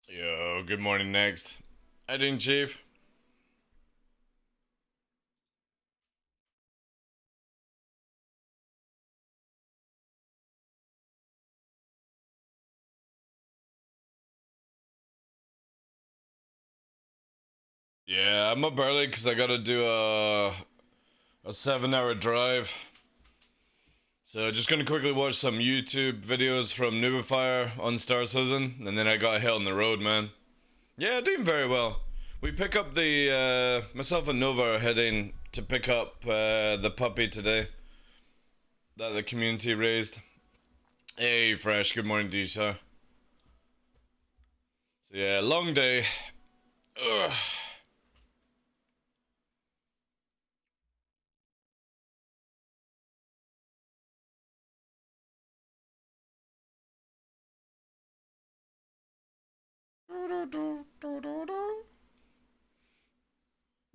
Yo, good morning next. How doing, Chief? Yeah, I'm up early because I gotta do a 7 hour drive. So just gonna quickly watch some YouTube videos from Nubifier on Star Citizen, and then I got hit on the road, man. Yeah, doing very well. We pick up myself and Nova are heading to pick up the puppy today that the community raised. Hey, Fresh, good morning to you, sir. So yeah, long day. Ugh.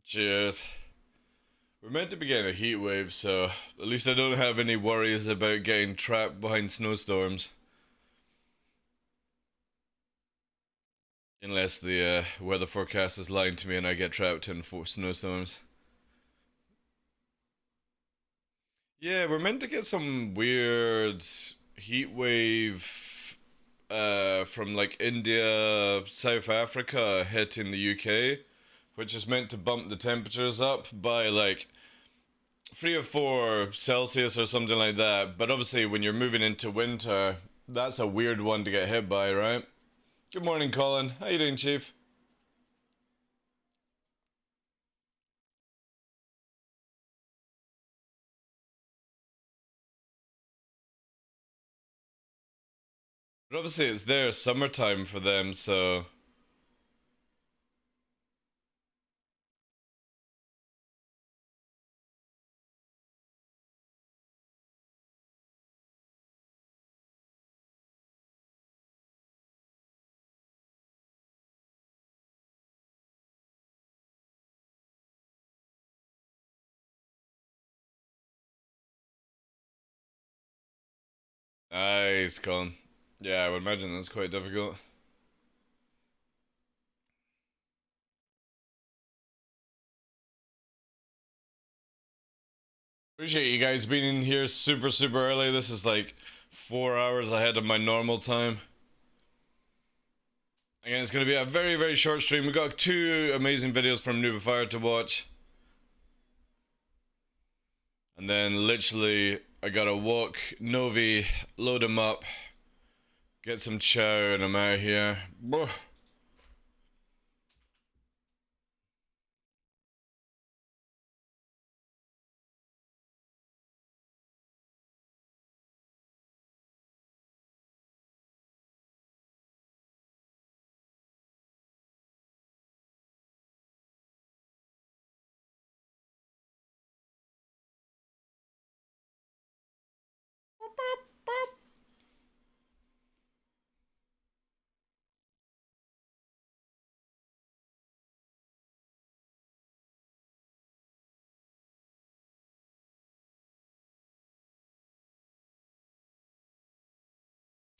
Cheers. We're meant to be getting a heat wave, so at least I don't have any worries about getting trapped behind snowstorms. Unless the weather forecast is lying to me and I get trapped in snowstorms. Yeah, we're meant to get some weird heat wave from like India, South Africa hitting the UK, which is meant to bump the temperatures up by like 3 or 4 Celsius or something like that. But obviously, when you're moving into winter, that's a weird one to get hit by, right? Good morning, Colin. How you doing, Chief? But obviously, it's their summertime for them, so. Nice, Colin. Yeah, I would imagine that's quite difficult. Appreciate you guys being in here super early. This is like 4 hours ahead of my normal time. Again, it's going to be a very short stream. We got two amazing videos from Nubifier to watch. And then literally, I gotta walk Novi, load him up, get some chow, and I'm out of here.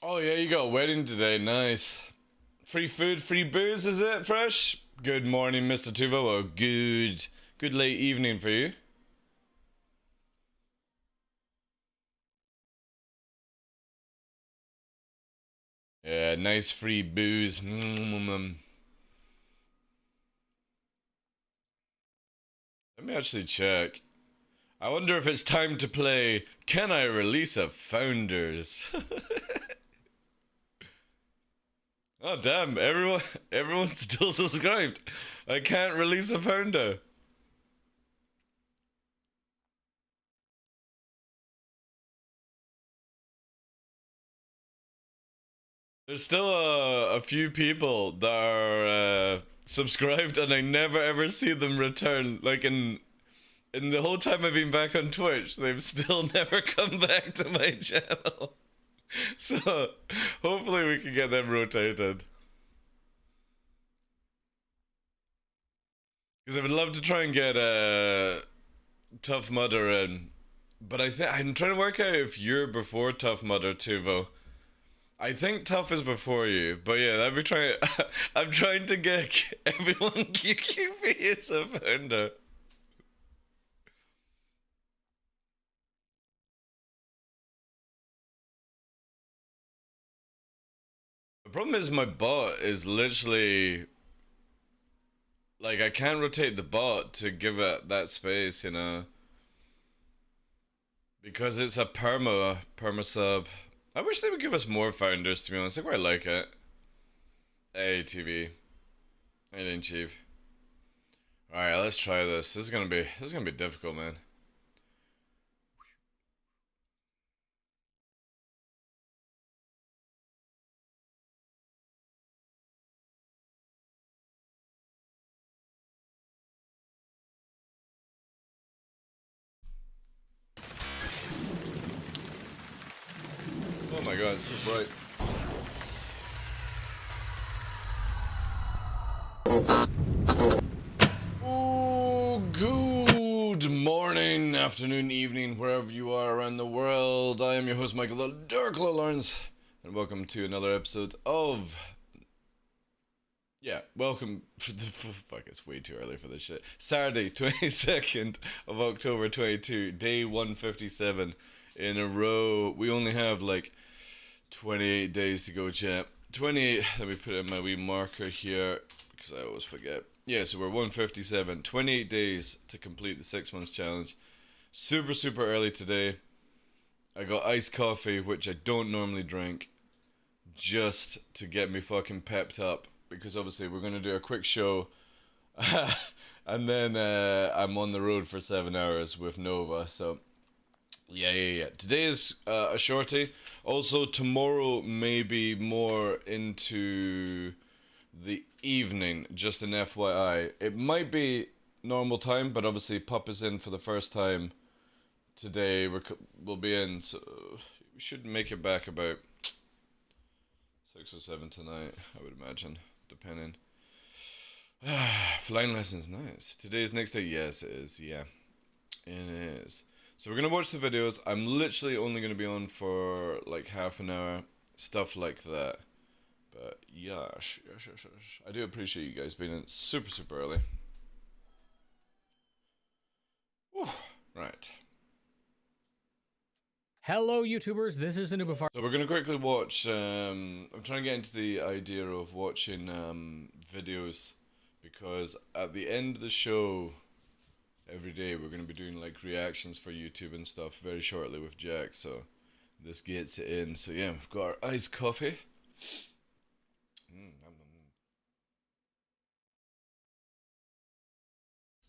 Oh yeah, you got a wedding today, nice. Free food, free booze, is it, Fresh? Good morning, Mr. Tuvo. Well, good late evening for you. Yeah, nice free booze. Let me actually check. I wonder if it's time to play Can I Release a Founders? Oh damn, everyone's still subscribed. I can't release a founder. There's still a few people that are subscribed and I never ever see them return. Like in the whole time I've been back on Twitch, they've still never come back to my channel. So hopefully we can get them rotated. Because I would love to try and get Tough Mudder in. But I'm trying to work out if you're before Tough Mudder too, though. I think tough is before you, but yeah, I've been trying. I'm trying to get everyone QQP as a founder. The problem is my bot is literally like I can't rotate the bot to give it that space, you know, because it's a perma sub. I wish they would give us more founders, to be honest. I quite like it. Hey TV, anything chief. All right, let's try this. This is gonna be difficult, man. Oh my god, it's so bright. Oh, good morning, afternoon, evening, wherever you are around the world. I am your host, Michael the TheDarkLaw Lawrence, and welcome to another episode of... Yeah, welcome... Fuck, it's way too early for this shit. Saturday, 22nd of October 22, day 157 in a row. We only have, like, 28 days to go, chat. 28, let me put in my wee marker here, because I always forget. Yeah, so we're 157, 28 days to complete the 6 months challenge. Super, super early today. I got iced coffee, which I don't normally drink, just to get me fucking pepped up, because obviously we're going to do a quick show, and then I'm on the road for 7 hours with Nova, so... Yeah. Today is a shorty. Also, tomorrow may be more into the evening, just an FYI. It might be normal time, but obviously Pup is in for the first time today. We'll be in, so we should make it back about 6 or 7 tonight, I would imagine, depending. Flying lessons, nice. Today's next day, yes it is, yeah. It is. So we're going to watch the videos. I'm literally only going to be on for like half an hour, stuff like that. But yes. I do appreciate you guys being in super, super early. Whew. Right. Hello YouTubers, this is Anubafar. So we're going to quickly watch, I'm trying to get into the idea of watching videos, because at the end of the show... Every day we're going to be doing like reactions for YouTube and stuff very shortly with Jack, so this gets it in. So yeah, we've got our iced coffee.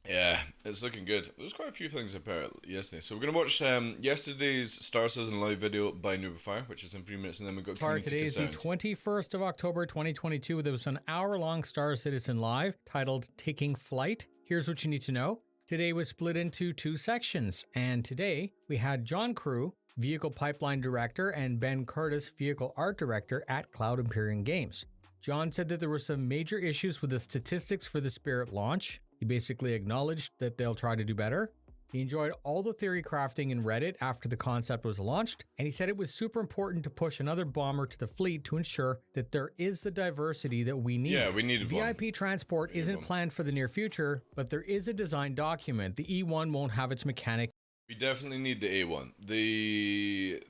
Yeah, it's looking good. There's quite a few things about yesterday. So we're going to watch yesterday's Star Citizen live video by Noobify, which is in 3 minutes, and then we've got Today is the 21st of October 2022. There was an hour-long Star Citizen live titled Taking Flight. Here's what you need to know. Today was split into 2 sections, and today we had John Crew, Vehicle Pipeline Director, and Ben Curtis, Vehicle Art Director at Cloud Imperium Games. John said that there were some major issues with the statistics for the Spirit launch. He basically acknowledged that they'll try to do better. He enjoyed all the theory crafting in Reddit after the concept was launched, and he said it was super important to push another bomber to the fleet to ensure that there is the diversity that we need. Yeah, we need VIP transport isn't planned for the near future, but there is a design document. The E1 won't have its mechanic. We definitely need the A1. The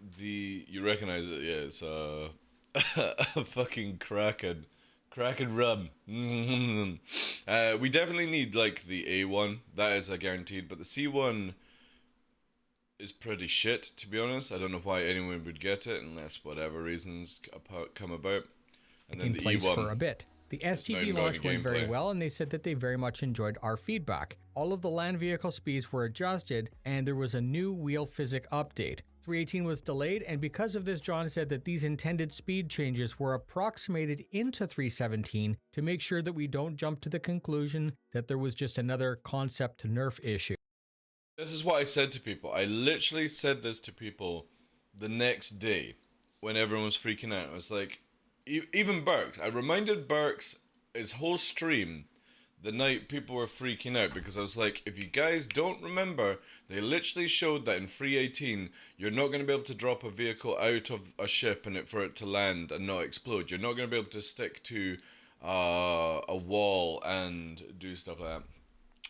you recognize it? Yeah, it's a fucking Kraken rum. We definitely need like the A1. That is a guaranteed. But the C1 is pretty shit, to be honest. I don't know why anyone would get it unless whatever reasons come about. And then the E1 for a bit. The STV launch went very well, and they said that they very much enjoyed our feedback. All of the land vehicle speeds were adjusted, and there was a new wheel physics update. 318 was delayed, and because of this, John said that these intended speed changes were approximated into 317 to make sure that we don't jump to the conclusion that there was just another concept nerf issue. This is what I said to people. I literally said this to people the next day when everyone was freaking out. I was like, even Burks. I reminded Burks his whole stream the night people were freaking out because I was like, if you guys don't remember, they literally showed that in 3.18, you're not going to be able to drop a vehicle out of a ship and for it to land and not explode. You're not going to be able to stick to a wall and do stuff like that.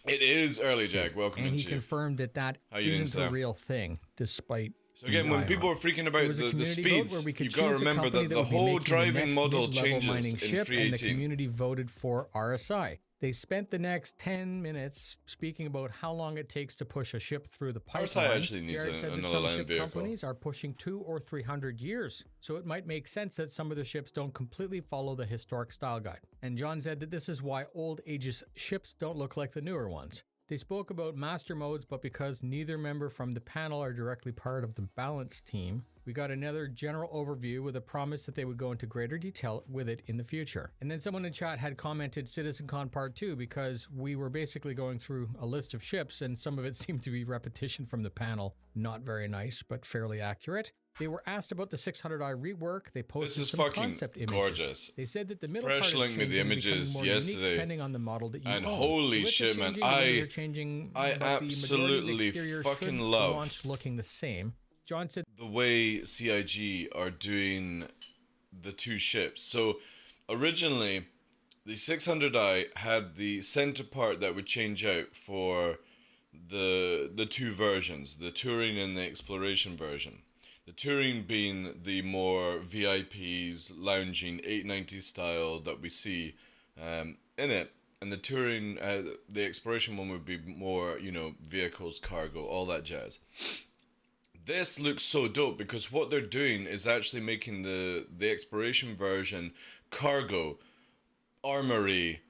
It is early, Jack. Welcome in, and he Chief. confirmed that How you doing, isn't a Sam? real thing, despite. So again, when people are freaking about the speeds, you've got to remember that the whole driving model changes in 3.18. And the community voted for RSI. They spent the next 10 minutes speaking about how long it takes to push a ship through the pipeline. RSI actually needs Jared said that another some land ship vehicle. companies are pushing 200 or 300 years, so it might make sense that some of the ships don't completely follow the historic style guide. And John said that this is why old ages ships don't look like the newer ones. They spoke about master modes, but because neither member from the panel are directly part of the balance team, we got another general overview with a promise that they would go into greater detail with it in the future. And then someone in chat had commented CitizenCon Part 2 because we were basically going through a list of ships and some of it seemed to be repetition from the panel. Not very nice, but fairly accurate. They were asked about the 600i rework. They posted some concept images. Gorgeous. They said that the middle Fresh part linked me the images yesterday, depending on the model that you and own. holy shit, man! I absolutely fucking love launch looking the same. John said the way CIG are doing the two ships. So originally, the 600i had the center part that would change out for the two versions, the touring and the exploration version. The touring being the more VIPs, lounging 890 style that we see in it. And the touring, the exploration one would be more, you know, vehicles, cargo, all that jazz. This looks so dope because what they're doing is actually making the exploration version cargo, armory,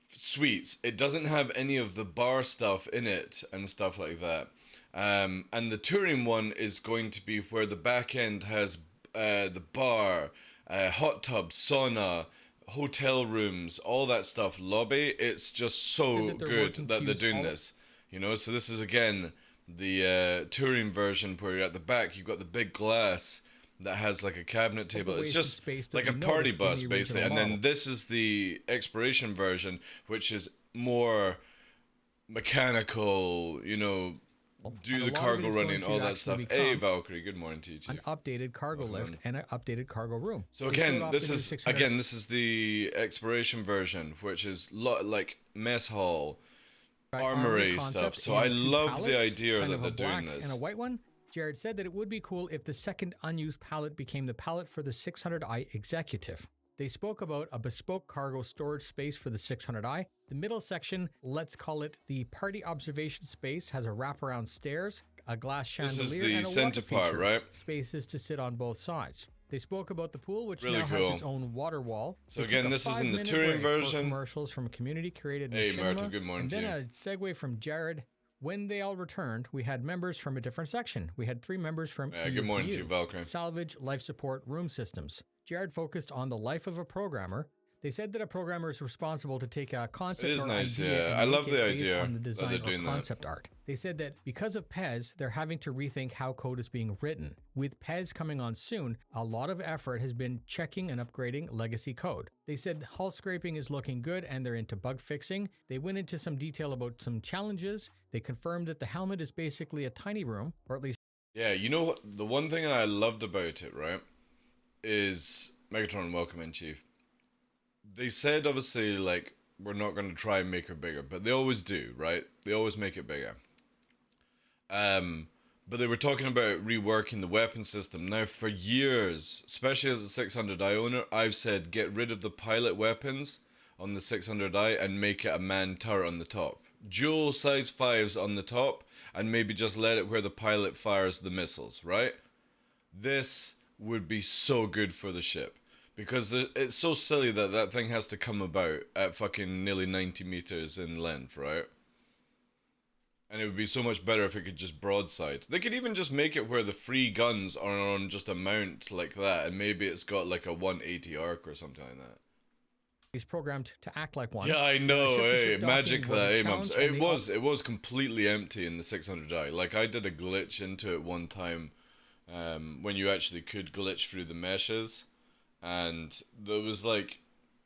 suites. It doesn't have any of the bar stuff in it and stuff like that. And the touring one is going to be where the back end has the bar, hot tub, sauna, hotel rooms, all that stuff, lobby. It's just so good that they're doing this, you know. So this is again the touring version where you're at the back, you've got the big glass that has like a cabinet table. It's just like a party bus basically. And then this is the exploration version, which is more mechanical, you know, do the cargo running, all that stuff. Hey Valkyrie, good morning to you. An updated cargo lift and an updated cargo room. So again, this is the exploration version, which is like mess hall, armory stuff. So I love the idea that they're doing this. And a white one. Jared said that it would be cool if the second unused pallet became the pallet for the 600i Executive. They spoke about a bespoke cargo storage space for the 600i. The middle section, let's call it the party observation space, has a wraparound stairs, a glass chandelier, this is the and a center water part, right? Spaces to sit on both sides. They spoke about the pool, which really now cool. has its own water wall. So again, this is in the touring version. Commercials from community created. Hey Marta, good morning to you. And then a segue from Jared. When they all returned, we had members from a different section. We had 3 members from good morning to you, Valkyrie. Salvage, life support, room systems. Jared focused on the life of a programmer. They said that a programmer is responsible to take a concept it is or nice, idea yeah. I love the based idea on the design that they're doing or concept art. They said that because of PEZ, they're having to rethink how code is being written. With PEZ coming on soon, a lot of effort has been checking and upgrading legacy code. They said hull scraping is looking good and they're into bug fixing. They went into some detail about some challenges. They confirmed that the helmet is basically a tiny room, or at least... Yeah, you know what? The one thing I loved about it, right, is... Megatron, welcome in, Chief. They said, obviously, like, we're not going to try and make her bigger, but they always do, right? They always make it bigger. But they were talking about reworking the weapon system. Now, for years, especially as a 600i owner, I've said get rid of the pilot weapons on the 600i and make it a man turret on the top. Dual size 5s on the top, and maybe just let it where the pilot fires the missiles, right? This would be so good for the ship. Because it's so silly that that thing has to come about at fucking nearly 90 meters in length, right? And it would be so much better if it could just broadside. They could even just make it where the free guns are on just a mount like that, and maybe it's got like a 180 arc or something like that. He's programmed to act like one. Yeah, I know, hey, magic that, hey, mums. It was completely empty in the 600i. Like, I did a glitch into it one time, when you actually could glitch through the meshes. And there was like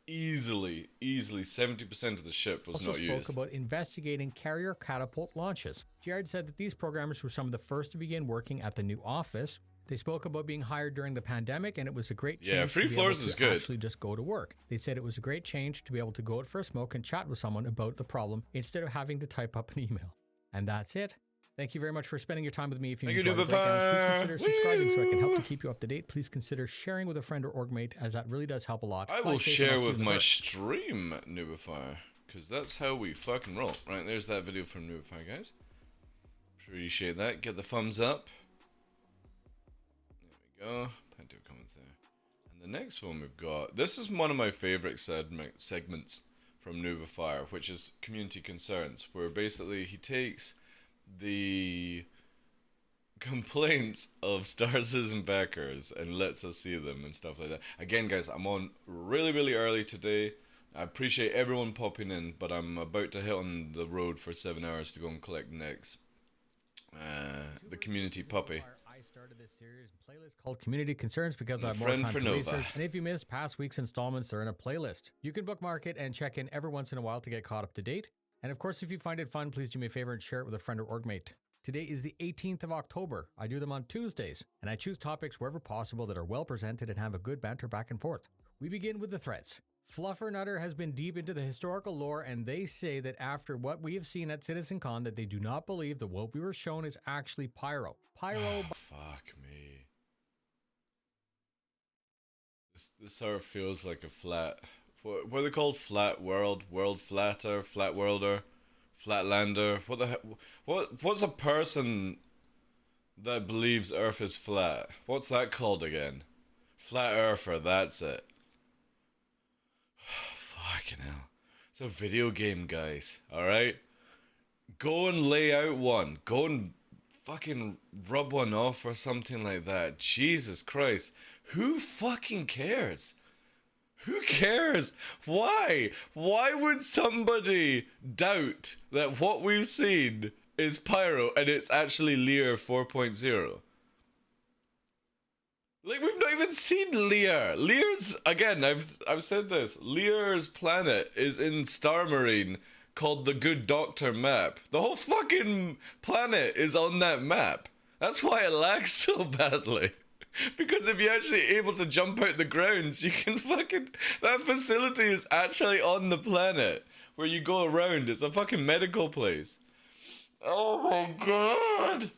easily 70% of the ship was Also not spoke used. about investigating carrier catapult launches. Jared said that these programmers were some of the first to begin working at the new office. They spoke about being hired during the pandemic, and it was a great change Yeah, free to be floors able is to good. actually just go to work. They said it was a great change to be able to go out for a smoke and chat with someone about the problem instead of having to type up an email. And that's it. Thank you very much for spending your time with me. If you Thank you, enjoyed the breakdowns, please Nubify. consider subscribing so I can help to Woo! keep you up to date. Please consider sharing with a friend or orgmate, as that really does help a lot. I Fly will safe, and I'll share see you with in the my dark. stream, Nubify, because that's how we fucking roll. Right, there's that video from Nubify, guys. Appreciate that. Get the thumbs up. There we go. Plenty of comments there. And the next one we've got, this is one of my favorite segments from Nubify, which is community concerns, where basically he takes the complaints of Star Citizen backers and lets us see them and stuff like that. Again, guys, I'm on really early today. I appreciate everyone popping in, but I'm about to hit on the road for 7 hours to go and collect next the community puppy. I started this series playlist called Community Concerns because I have more friend time for to Nova. research. And if you missed past week's installments, they're in a playlist. You can bookmark it and check in every once in a while to get caught up to date. And of course, if you find it fun, please do me a favor and share it with a friend or orgmate. Today is the 18th of October. I do them on Tuesdays, and I choose topics wherever possible that are well presented and have a good banter back and forth. We begin with the threats. Fluffernutter has been deep into the historical lore, and they say that after what we have seen at CitizenCon, that they do not believe that what we were shown is actually Pyro. Pyro. Fuck me. This sort of feels like a flat. What are they called? Flat world, world flatter, flat worlder, flatlander. What the heck? What's a person that believes Earth is flat? What's that called again? Flat earther. That's it. Fucking hell. It's a video game, guys. Alright? Go and lay out one. Go and fucking rub one off or something like that. Jesus Christ. Who fucking cares? Who cares? Why? Why would somebody doubt that what we've seen is Pyro and it's actually Lear 4.0? Like, we've not even seen Lear. Lear's, again, I've said this. Lear's planet is in Star Marine called the Good Doctor map. The whole fucking planet is on that map. That's why it lags so badly. Because if you're actually able to jump out the grounds, you can fucking... That facility is actually on the planet where you go around. It's a fucking medical place. Oh my god!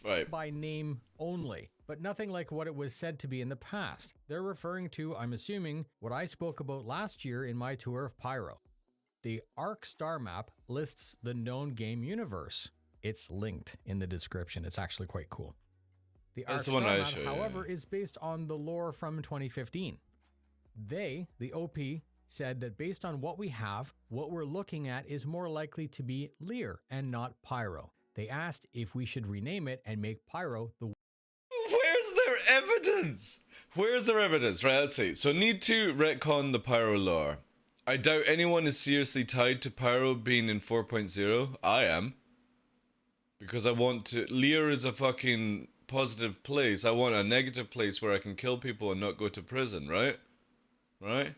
Right. By name only, but nothing like what it was said to be in the past. They're referring to, I'm assuming, what I spoke about last year in my tour of Pyro. The Arc Star Map lists the known game universe. It's linked in the description. It's actually quite cool. The Arc That's the Star one I Map, showed you. however, is based on the lore from 2015. They, the OP, said that based on what we have, what we're looking at is more likely to be Lear and not Pyro. They asked if we should rename it and make Pyro the... Where's their evidence? Where's their evidence? Right, let's see. So need to retcon the Pyro lore. I doubt anyone is seriously tied to Pyro being in 4.0. I am. Because I want to... Lear is a fucking positive place. I want a negative place where I can kill people and not go to prison, right? Right?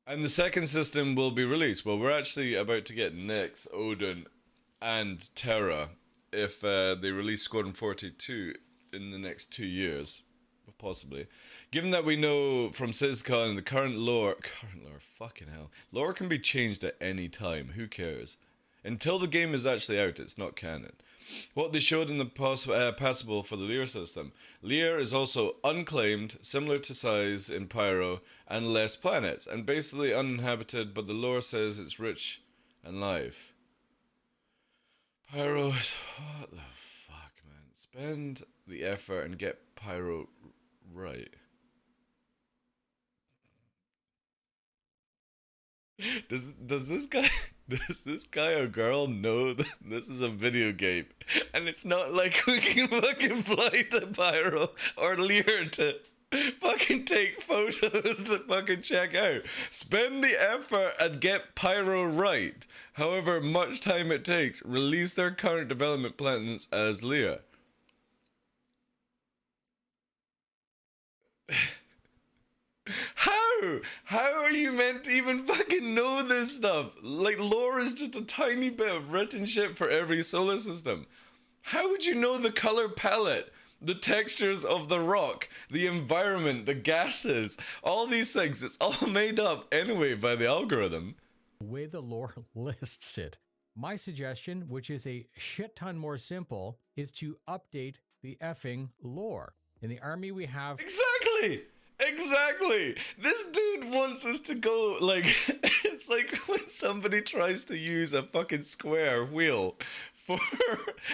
And the second system will be released. Well, we're actually about to get Nyx, Odin, and Terra if they release Squadron 42 in the next 2 years. Possibly. Given that we know from CitizenCon the current lore, fucking hell. Lore can be changed at any time. Who cares? Until the game is actually out, it's not canon. What they showed in the passable for the Lear system. Lear is also unclaimed, similar to size in Pyro, and less planets, and basically uninhabited, but the lore says it's rich and live. Pyro is... What the fuck, man? Spend the effort and get Pyro right. Does this guy or girl know that this is a video game and it's not like we can fucking fly to Pyro or Lear to fucking take photos to fucking check out? Spend the effort and get Pyro right. However much time it takes, release their current development plans as Lear. How? out. How are you meant to even fucking know this stuff? Like, lore is just a tiny bit of written shit for every solar system. How would you know the color palette, the textures of the rock, the environment, the gases, all these things? It's all made up anyway by the algorithm. The way the lore lists it. My suggestion, which is a shit ton more simple, is to update the effing lore. In the army we have... Exactly! This dude wants us to go, like, it's like when somebody tries to use a fucking square wheel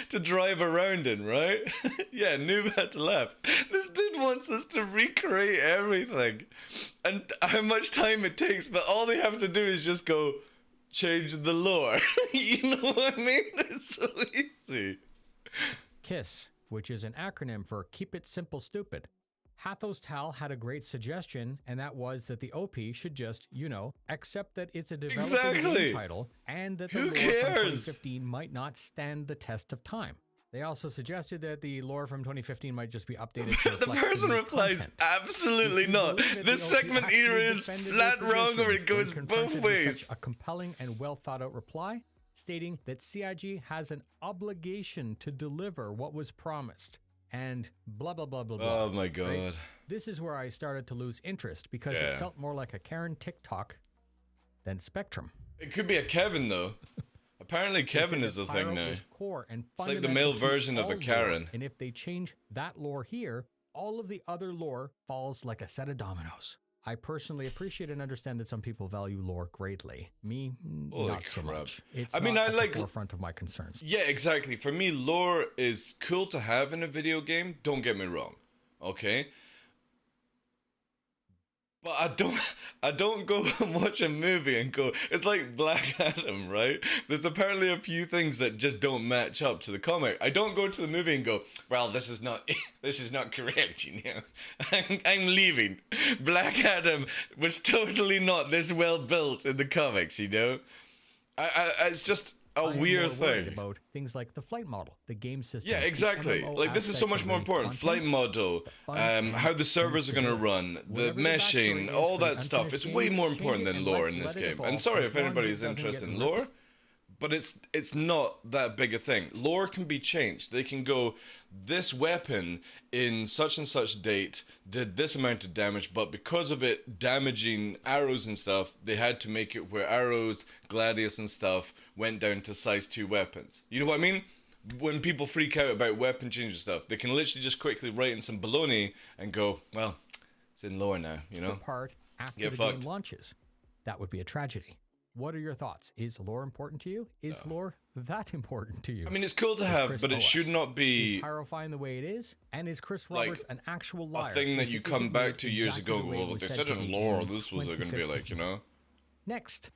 to drive around in, right? Yeah, Noob had to laugh. This dude wants us to recreate everything. And how much time it takes, but all they have to do is just go, change the lore. You know what I mean? It's so easy. KISS, which is an acronym for Keep It Simple Stupid. Hathos Tal had a great suggestion, and that was that the OP should just, you know, accept that it's a developing game title and that the lore from 2015 might not stand the test of time. They also suggested that the lore from 2015 might just be updated to reflect the person replies, absolutely not. This segment either is flat wrong or it goes both ways. Such a compelling and well thought out reply, stating that CIG has an obligation to deliver what was promised. And blah, blah, blah, blah, blah. Oh my God. Right? This is where I started to lose interest because it felt more like a Karen TikTok than Spectrum. It could be a Kevin though. Apparently Kevin is the thing now. It's like the male version of a Karen. Lore, and if they change that lore here, all of the other lore falls like a set of dominoes. I personally appreciate and understand that some people value lore greatly. Me, not so much. It's not at the forefront of my concerns. Yeah, exactly. For me, lore is cool to have in a video game. Don't get me wrong, okay? But I don't go and watch a movie and go, it's like Black Adam, right? There's apparently a few things that just don't match up to the comic. I don't go to the movie and go, well, this is not correct, you know. I'm leaving. Black Adam was totally not this well built in the comics, you know. It's just a weird thing about things like the flight model, the game system. Yeah, exactly. Like this is so much more important. Flight model, how the servers are gonna run, the meshing, all that stuff. It's way more important than lore in this game. And sorry if anybody's interested in lore, but it's not that big a thing. Lore can be changed. They can go, this weapon in such and such date did this amount of damage, but because of it damaging arrows and stuff, they had to make it where arrows, gladius and stuff went down to size 2 weapons. You know what I mean? When people freak out about weapon change and stuff, they can literally just quickly write in some baloney and go, well, it's in lore now, you know? Part after the game launches. That would be a tragedy. What are your thoughts? Is lore important to you? Is lore that important to you? I mean, it's cool to have, but it should not be... Is Pyro fine the way it is? And is Chris Roberts an actual liar? A thing that you come back to years ago, well, they said in lore, this was going to be like, you know? Next,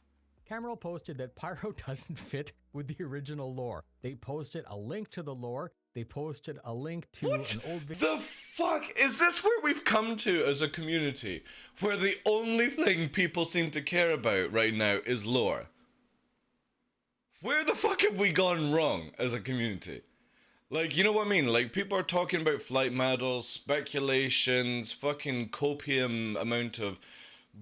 Cameron posted that Pyro doesn't fit with the original lore. They posted a link to the lore. They posted a link to an old video. The fuck? Is this where we've come to as a community? Where the only thing people seem to care about right now is lore? Where the fuck have we gone wrong as a community? Like, you know what I mean? Like, people are talking about flight models, speculations, fucking copium amount of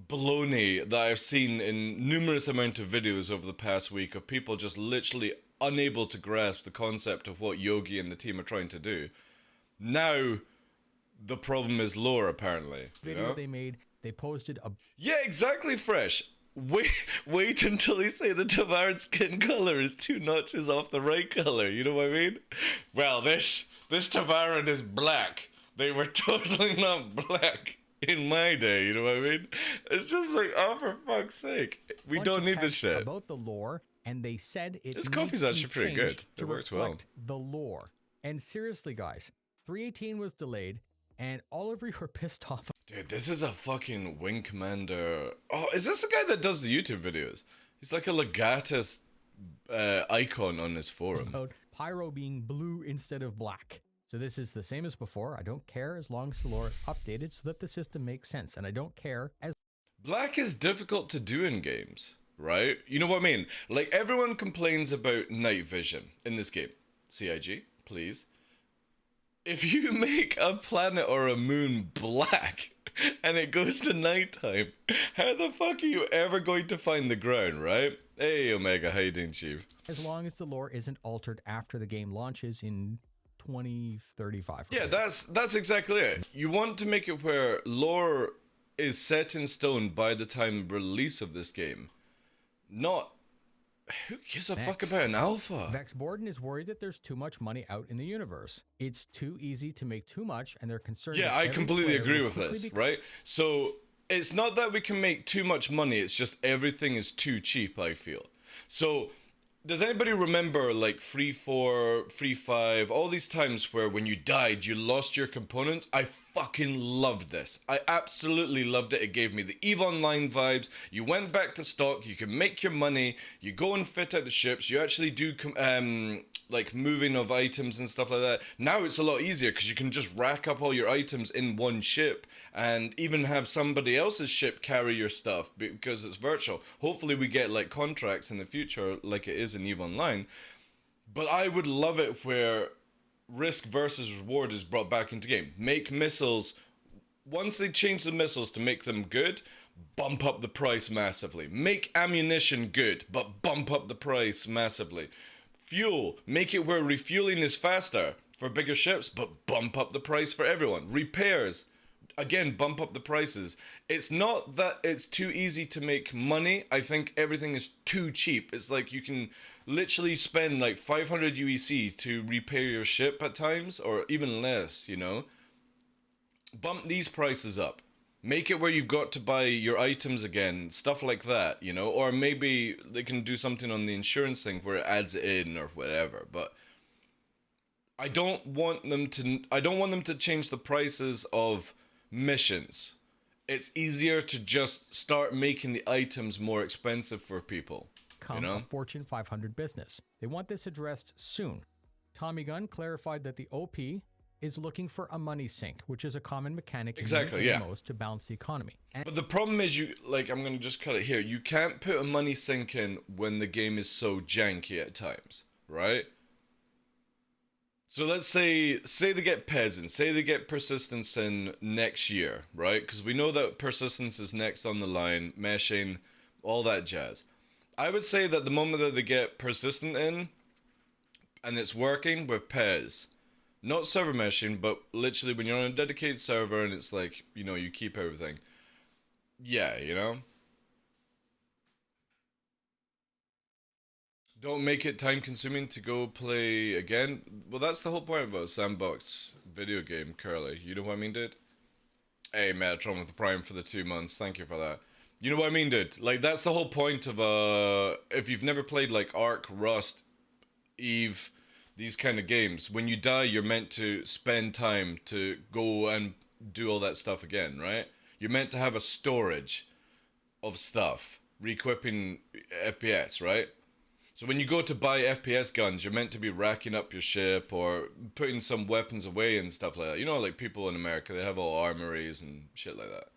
baloney that I've seen in numerous amount of videos over the past week of people just literally unable to grasp the concept of what Yogi and the team are trying to do. Now, the problem is lore, apparently. Video they made, they posted a... Yeah, exactly, Fresh. Wait until they say the Tavarin skin color is 2 notches off the right color, you know what I mean? Well, this Tavarin is black. They were totally not black in my day, you know what I mean? It's just like, oh, for fuck's sake. We don't need this shit. About the lore, and they said it this coffee's actually pretty good. It works well. The lore. And seriously, guys, 318 was delayed, and all of you were pissed off. Dude, this is a fucking Wing Commander. Oh, is this the guy that does the YouTube videos? He's like a Legatus icon on his forum. About Pyro being blue instead of black. So this is the same as before. I don't care as long as the lore is updated so that the system makes sense. And I don't care as... Black is difficult to do in games, right? You know what I mean? Like, everyone complains about night vision in this game. CIG, please. If you make a planet or a moon black, and it goes to nighttime. How the fuck are you ever going to find the ground, right? Hey, Omega, how you doing, Chief? As long as the lore isn't altered after the game launches in 2035. Yeah, that's exactly it. You want to make it where lore is set in stone by the time release of this game. Not who gives a fuck about an alpha? Vex Borden is worried that there's too much money out in the universe. It's too easy to make too much, and they're concerned. Yeah, I completely agree with this, right? So it's not that we can make too much money, it's just everything is too cheap, I feel. So does anybody remember like Free 4, Free 5, all these times where when you died, you lost your components? I fucking loved this. I absolutely loved it. It gave me the EVE Online vibes. You went back to stock, you can make your money, you go and fit out the ships, you actually do like moving of items and stuff like that. Now it's a lot easier because you can just rack up all your items in one ship and even have somebody else's ship carry your stuff because it's virtual. Hopefully we get like contracts in the future like it is in EVE Online. But I would love it where risk versus reward is brought back into game. Make missiles, once they change the missiles to make them good, bump up the price massively. Make ammunition good, but bump up the price massively. Fuel, make it where refueling is faster for bigger ships, but bump up the price for everyone. Repairs, again, bump up the prices. It's not that it's too easy to make money. I think everything is too cheap. It's like you can literally spend like 500 UEC to repair your ship at times, or even less, you know? Bump these prices up. Make it where you've got to buy your items again, stuff like that, you know? Or maybe they can do something on the insurance thing where it adds it in or whatever, but I don't want them to change the prices of missions. It's easier to just start making the items more expensive for people. Come a Fortune 500 business. They want this addressed soon. Tommy Gunn clarified that the OP is looking for a money sink, which is a common mechanic in MMOs to balance the economy. But the problem is I'm going to just cut it here. You can't put a money sink in when the game is so janky at times, right? So let's say they get Pez in, say they get Persistence in next year, right? Because we know that Persistence is next on the line, meshing, all that jazz. I would say that the moment that they get Persistent in, and it's working with Pez, not server meshing, but literally when you're on a dedicated server and it's like, you know, you keep everything. Yeah, you know? Don't make it time consuming to go play again. Well, that's the whole point of a sandbox video game, Curly. You know what I mean, dude? Hey, Metatron with the Prime for the 2 months. Thank you for that. You know what I mean, dude? Like, that's the whole point of, if you've never played, like, Ark, Rust, Eve, these kind of games, when you die, you're meant to spend time to go and do all that stuff again, right? You're meant to have a storage of stuff, re-equipping FPS, right? So when you go to buy FPS guns, you're meant to be racking up your ship or putting some weapons away and stuff like that. You know, like people in America, they have all armories and shit like that.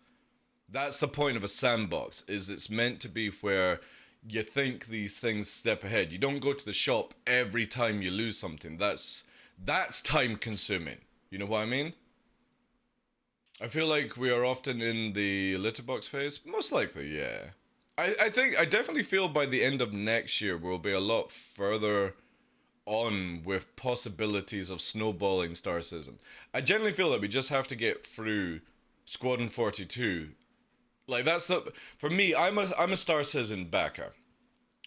That's the point of a sandbox, is it's meant to be where you think these things step ahead. You don't go to the shop every time you lose something. That's time consuming. You know what I mean? I feel like we are often in the litterbox phase. Most likely, yeah. I definitely feel by the end of next year we'll be a lot further on with possibilities of snowballing Star Citizen. I generally feel that we just have to get through Squadron 42. Like that's for me, I'm a Star Citizen backer.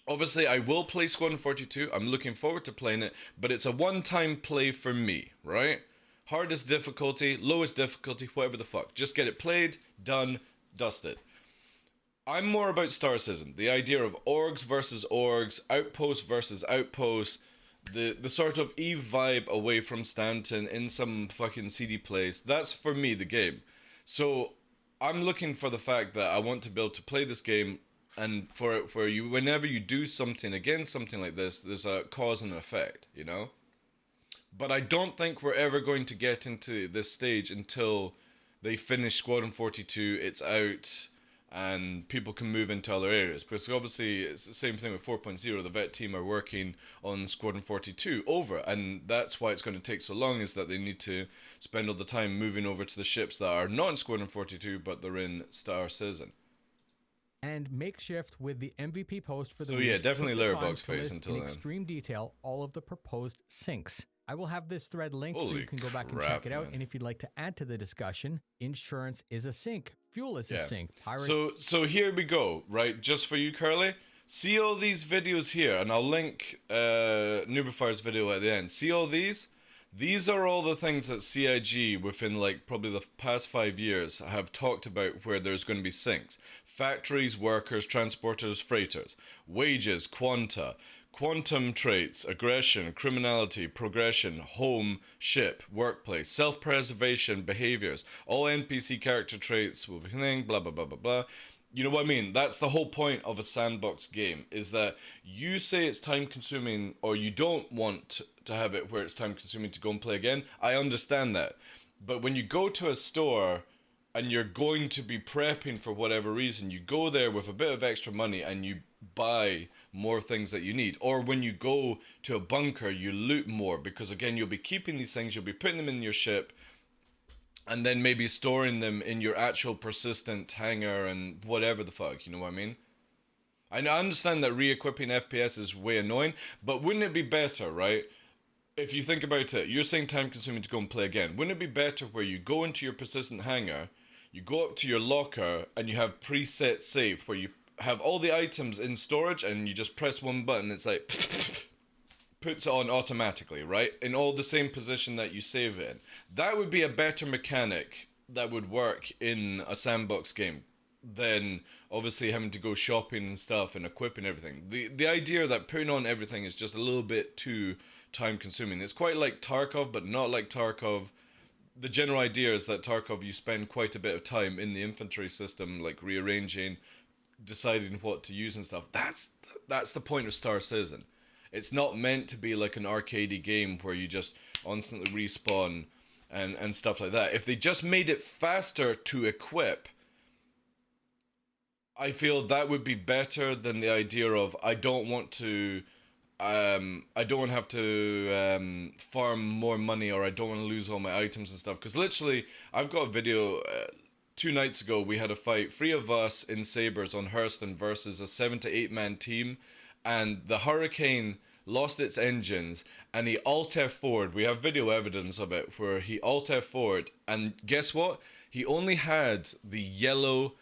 Obviously, I will play Squadron 42. I'm looking forward to playing it, but it's a one-time play for me, right? Hardest difficulty, lowest difficulty, whatever the fuck. Just get it played, done, dusted. I'm more about Star Citizen. The idea of orgs versus orgs, outpost versus outpost, the sort of Eve vibe away from Stanton in some fucking seedy place. That's for me the game. So I'm looking for the fact that I want to be able to play this game, and for it where you, whenever you do something against something like this, there's a cause and effect, you know? But I don't think we're ever going to get into this stage until they finish Squadron 42, it's out, and people can move into other areas. Because obviously it's the same thing with 4.0. The vet team are working on Squadron 42 over, and that's why it's going to take so long, is that they need to spend all the time moving over to the ships that are not in Squadron 42 but they're in Star Citizen. And makeshift with the MVP post for the So week. yeah, definitely Took the time letterbox to phase list until in then. extreme detail all of the proposed syncs. I will have this thread linked so Holy you can go back and crap, check it out. man. And if you'd like to add to the discussion, insurance is a sync, fuel is a sync, So here we go, right? Just for you, Curly. See all these videos here, and I'll link Nubifier's video at the end. See all these? These are all the things that CIG within like probably the past 5 years have talked about where there's going to be syncs. Factories, workers, transporters, freighters, wages, quanta, quantum traits, aggression, criminality, progression, home, ship, workplace, self-preservation, behaviors, all NPC character traits will be blah blah blah blah blah. You know what I mean? That's the whole point of a sandbox game, is that you say it's time consuming, or you don't want to have it where it's time consuming to go and play again. I understand that. But when you go to a store and you're going to be prepping for whatever reason, you go there with a bit of extra money and you buy more things that you need. Or when you go to a bunker, you loot more, because again, you'll be keeping these things, you'll be putting them in your ship, and then maybe storing them in your actual persistent hangar and whatever the fuck, you know what I mean? I understand that re-equipping FPS is way annoying, but wouldn't it be better, right? If you think about it, you're saying time consuming to go and play again. Wouldn't it be better where you go into your persistent hangar, you go up to your locker, and you have preset save, where you have all the items in storage, and you just press one button, it's like puts it on automatically, right? In all the same position that you save it in. That would be a better mechanic that would work in a sandbox game than obviously having to go shopping and stuff and equipping everything. The idea that putting on everything is just a little bit too time consuming. It's quite like Tarkov, but not like Tarkov. The general idea is that Tarkov, you spend quite a bit of time in the infantry system, like rearranging, deciding what to use and stuff. That's the point of Star Citizen. It's not meant to be like an arcadey game where you just constantly respawn and stuff like that. If they just made it faster to equip, I feel that would be better than the idea of I don't want to have to farm more money, or I don't want to lose all my items and stuff. Because literally, I've got a video. 2 nights ago, we had a fight, 3 of us in Sabres on Hurston versus a 7 to 8 man team, and the Hurricane lost its engines, and he alt F4'd. We have video evidence of it, where he alt F4'd, and guess what? He only had the yellow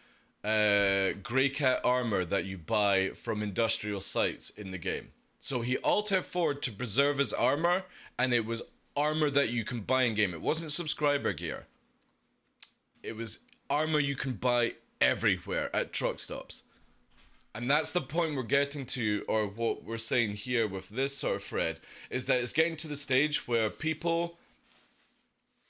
Grey Cat armor that you buy from industrial sites in the game. So he alt F4'd to preserve his armor, and it was armor that you can buy in game. It wasn't subscriber gear. It was armor you can buy everywhere at truck stops. And that's the point we're getting to, or what we're saying here with this sort of thread, is that it's getting to the stage where people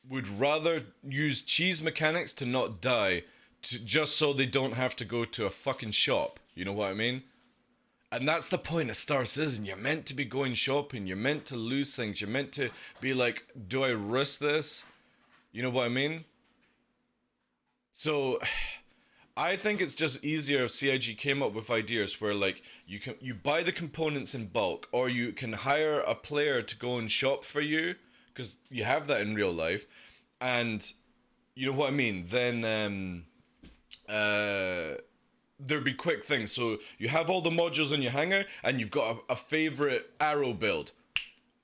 would rather use cheese mechanics to not die, just so they don't have to go to a fucking shop. You know what I mean? And that's the point of Star Citizen. You're meant to be going shopping. You're meant to lose things. You're meant to be like, do I risk this? You know what I mean? So I think it's just easier if CIG came up with ideas where like you buy the components in bulk, or you can hire a player to go and shop for you, because you have that in real life, and you know what I mean. Then there'd be quick things. So you have all the modules in your hangar, and you've got a favorite arrow build,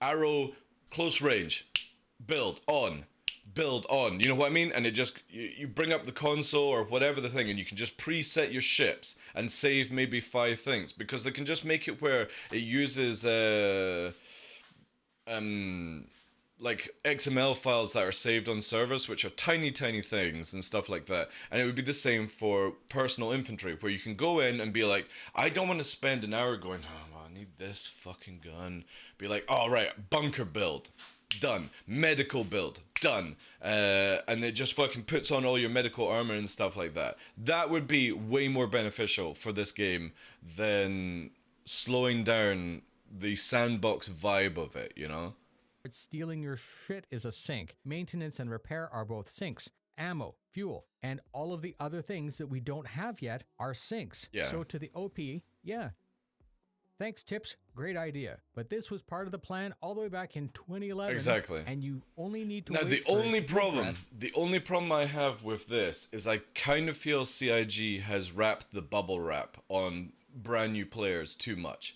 arrow close range, build on. You know what I mean? And it just, you bring up the console or whatever the thing, and you can just preset your ships and save maybe 5 things, because they can just make it where it uses like XML files that are saved on servers, which are tiny things and stuff like that. And it would be the same for personal infantry, where you can go in and be like, I don't want to spend an hour going, oh, I need this fucking gun. Be like, oh right, bunker build, done. Medical build, done. And it just fucking puts on all your medical armor and stuff like that. That would be way more beneficial for this game than slowing down the sandbox vibe of it, you know? Stealing your shit is a sync. Maintenance and repair are both syncs. ammo, fuel, and all of the other things that we don't have yet are sinks. Yeah. So to the OP, yeah. Thanks, Tips. Great idea. But this was part of the plan all the way back in 2011. Exactly. And you only need to Now, wait the for it only to be problem, addressed. the only problem I have with this is I kind of feel CIG has wrapped the bubble wrap on brand new players too much.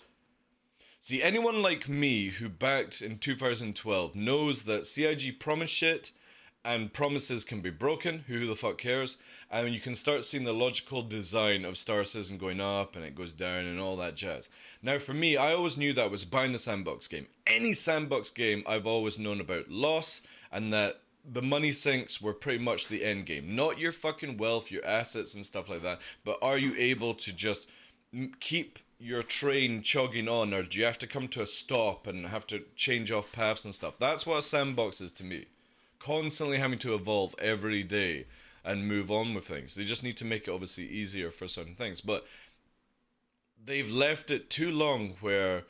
See, anyone like me who backed in 2012 knows that CIG promised shit, and promises can be broken. Who the fuck cares? And you can start seeing the logical design of Star Citizen going up and it goes down and all that jazz. Now, for me, I always knew that was buying a sandbox game. Any sandbox game, I've always known about loss, and that the money sinks were pretty much the end game. Not your fucking wealth, your assets and stuff like that, but are you able to just keep your train chugging on, or do you have to come to a stop and have to change off paths and stuff? That's what a sandbox is to me. Constantly having to evolve every day and move on with things. They just need to make it obviously easier for certain things, but they've left it too long where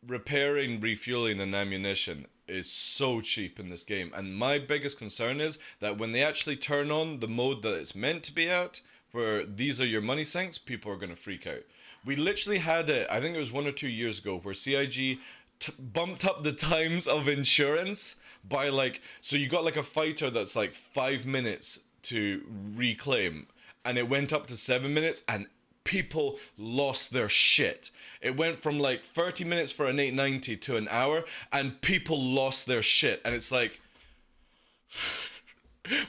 repairing, refueling and ammunition is so cheap in this game. And my biggest concern is that when they actually turn on the mode that it's meant to be at, where these are your money sinks, people are going to freak out. We literally had it, I think it was 1 or 2 years ago, where CIG bumped up the times of insurance by like, so you got like a fighter that's like 5 minutes to reclaim, and it went up to 7 minutes, and people lost their shit. It went from like 30 minutes for an 890 to an hour, and people lost their shit. And it's like,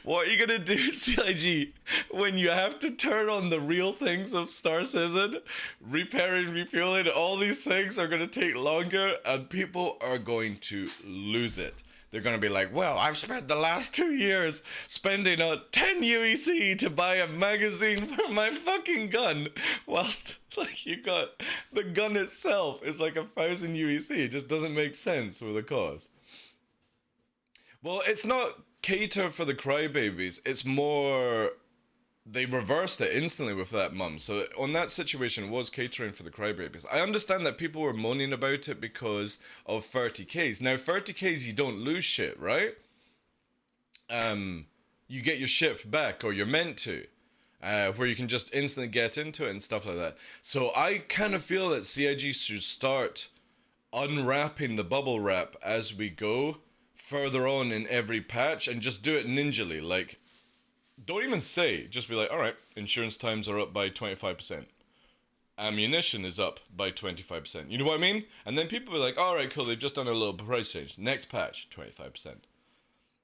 what are you gonna do, CIG, when you have to turn on the real things of Star Citizen? Repairing, refueling, all these things are gonna take longer, and people are going to lose it. They're gonna be like, well, I've spent the last 2 years spending 10 UEC to buy a magazine for my fucking gun, whilst like you got the gun itself is like 1,000 UEC. It just doesn't make sense with the cost. Well, it's not cater for the crybabies. It's more, they reversed it instantly with that mum. So on that situation, it was catering for the crybabies. I understand that people were moaning about it because of 30Ks. Now 30Ks, you don't lose shit, right? You get your ship back, or you're meant to, where you can just instantly get into it and stuff like that. So I kind of feel that CIG should start unwrapping the bubble wrap as we go further on in every patch, and just do it ninjally. Like, don't even say, just be like, all right, insurance times are up by 25%. Ammunition is up by 25%. You know what I mean? And then people be like, all right, cool, they've just done a little price change. Next patch, 25%.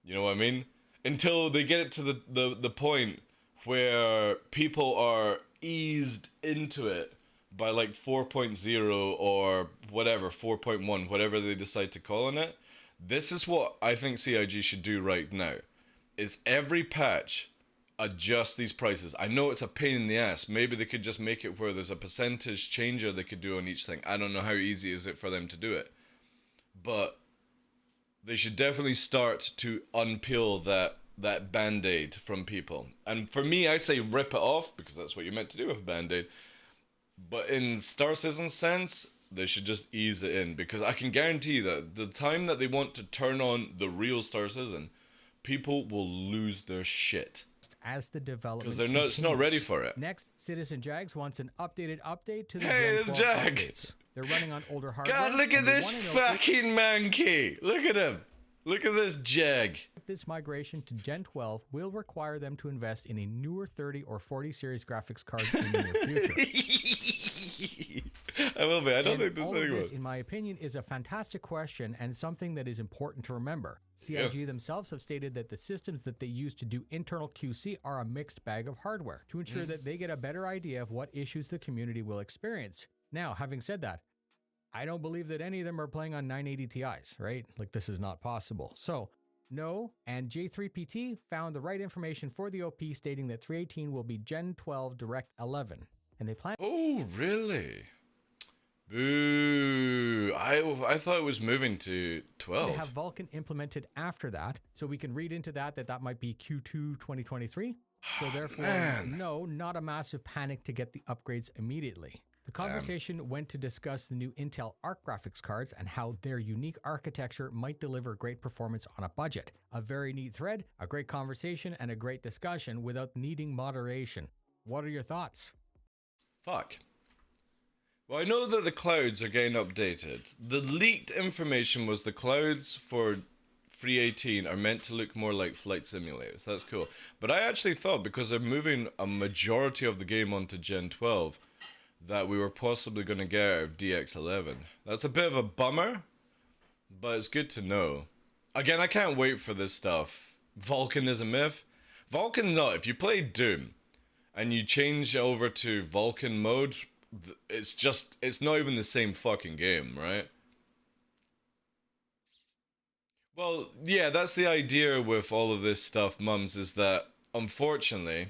You know what I mean? Until they get it to the point where people are eased into it by like 4.0 or whatever, 4.1, whatever they decide to call on it. This is what I think CIG should do right now, is every patch adjust these prices. I know it's a pain in the ass. Maybe they could just make it where there's a percentage changer they could do on each thing. I don't know how easy is it for them to do it. But they should definitely start to unpeel that band-aid from people. And for me, I say rip it off, because that's what you're meant to do with a band-aid. But in Star Citizen's sense, they should just ease it in, because I can guarantee that the time that they want to turn on the real Star Citizen, people will lose their shit. As the development Because they're not, it's not ready for it. Next, Citizen Jags wants an updated update to the Hey, Gen it's 12 Jag. updates. They're running on older hardware. God, look at and they this wanna know fucking monkey. Look at him. Look at this Jag. if this migration to Gen 12 will require them to invest in a newer 30 or 40 series graphics card in the near future. I will be. I don't And think there's all of anyone. this, in my opinion, is a fantastic question and something that is important to remember. CIG themselves have stated that the systems that they use to do internal QC are a mixed bag of hardware to ensure that they get a better idea of what issues the community will experience. Now, having said that, I don't believe that any of them are playing on 980 Ti's, right? Like, this is not possible. So, no, and J3PT found the right information for the OP, stating that 318 will be Gen 12 Direct 11. And they plan... Oh, really? Boo. I thought it was moving to 12. They have Vulkan implemented after that, so we can read into that might be Q2 2023. So therefore, man. no, not a massive panic to get the upgrades immediately. The conversation went to discuss the new Intel Arc graphics cards and how their unique architecture might deliver great performance on a budget. A very neat thread, a great conversation, and a great discussion without needing moderation. What are your thoughts? Fuck. Well, I know that the clouds are getting updated. The leaked information was the clouds for 318 are meant to look more like flight simulators. That's cool. But I actually thought, because they're moving a majority of the game onto Gen 12, that we were possibly going to get out of DX11. That's a bit of a bummer, but it's good to know. Again, I can't wait for this stuff. Vulkan is a myth. Vulkan, no. If you play Doom and you change over to Vulkan mode, it's not even the same fucking game, right? Well, yeah, that's the idea with all of this stuff, mums, is that, unfortunately,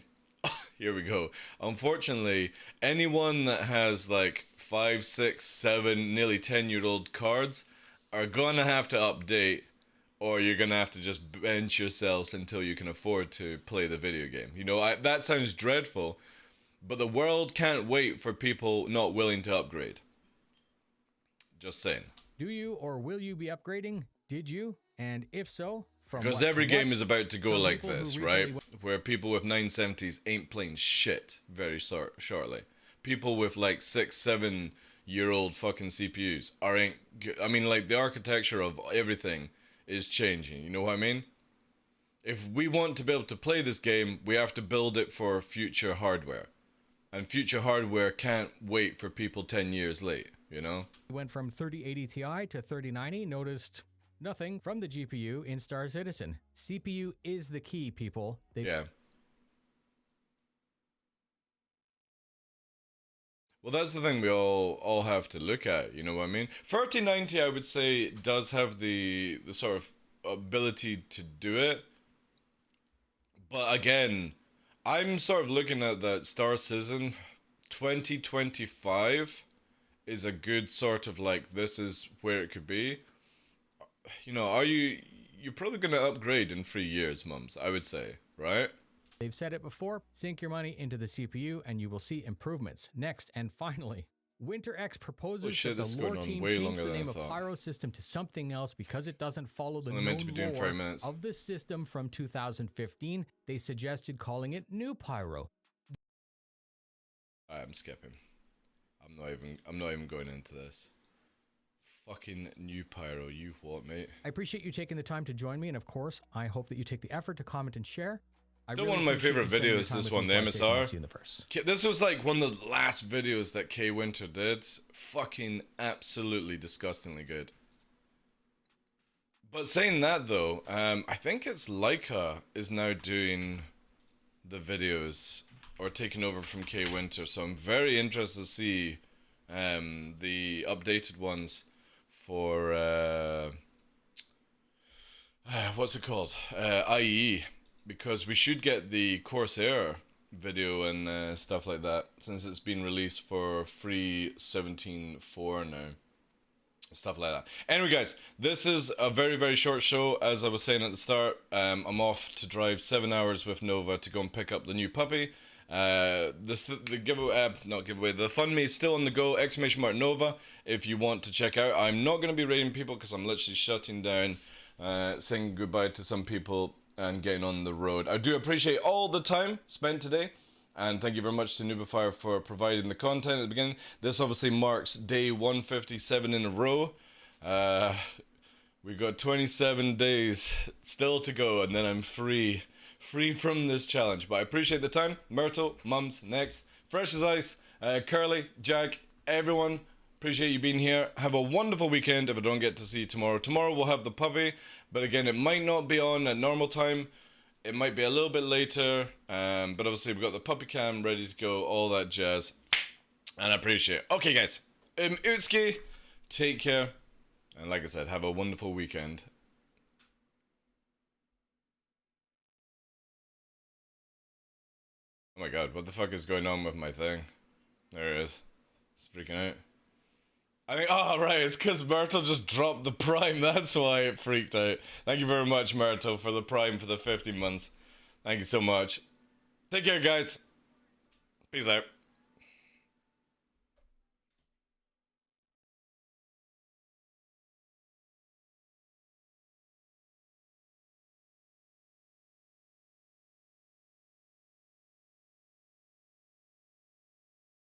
here we go, unfortunately, anyone that has like 5, 6, 7, nearly 10-year-old cards are gonna have to update, or you're gonna have to just bench yourselves until you can afford to play the video game. You know, that sounds dreadful, but the world can't wait for people not willing to upgrade. Just saying. Do you or will you be upgrading? Did you? And if so, from because what every to game what? is about to go Some like people who this, recently right? Where people with 970s ain't playing shit very shortly. People with like 6, 7-year-old fucking CPUs aren't. I mean, like, the architecture of everything is changing. You know what I mean? If we want to be able to play this game, we have to build it for future hardware. And future hardware can't wait for people 10 years late, you know? Went from 3080 Ti to 3090, noticed nothing from the GPU in Star Citizen. CPU is the key, people. Yeah. Well, that's the thing we all have to look at, you know what I mean? 3090, I would say, does have the sort of ability to do it. But again, I'm sort of looking at that Star Citizen 2025 is a good sort of like, this is where it could be. You know, you're probably going to upgrade in 3 years, mums, I would say, right? They've said it before, sink your money into the CPU and you will see improvements. Next, and finally, WinterX proposes that the lore team change the name of Pyro system to something else because it doesn't follow the known lore of the system from 2015. They suggested calling it New Pyro. I'm skipping. I'm not even going into this. Fucking New Pyro, you what, mate? I appreciate you taking the time to join me, and of course, I hope that you take the effort to comment and share. Still one of my favorite videos, this one, the MSR. This was like one of the last videos that K Winter did. Fucking absolutely disgustingly good. But saying that though, I think it's Leica is now doing the videos, or taking over from K Winter, so I'm very interested to see the updated ones for what's it called? IE. Because we should get the Corsair video and stuff like that, since it's been released for free 17.4 now. Stuff like that. Anyway, guys, this is a very, very short show. As I was saying at the start, I'm off to drive 7 hours with Nova to go and pick up the new puppy. The giveaway, not giveaway, the fund me is still on the go, !Nova, if you want to check out. I'm not going to be raiding people because I'm literally shutting down, saying goodbye to some people and getting on the road. I do appreciate all the time spent today, and thank you very much to Noobify for providing the content at the beginning. This obviously marks day 157 in a row. We've got 27 days still to go, and then I'm free from this challenge. But I appreciate the time. Myrtle, mums, next, fresh as ice, Curly, Jack, everyone. Appreciate you being here. Have a wonderful weekend if I don't get to see you tomorrow. Tomorrow we'll have the puppy, but again, it might not be on at normal time. It might be a little bit later, but obviously we've got the puppy cam ready to go, all that jazz, and I appreciate it. Okay, guys, Utski, take care, and like I said, have a wonderful weekend. Oh my god, what the fuck is going on with my thing? There it is. It's freaking out. I think, oh right, it's because Myrtle just dropped the Prime, that's why it freaked out. Thank you very much, Myrtle, for the Prime for the 50 months. Thank you so much. Take care, guys. Peace out.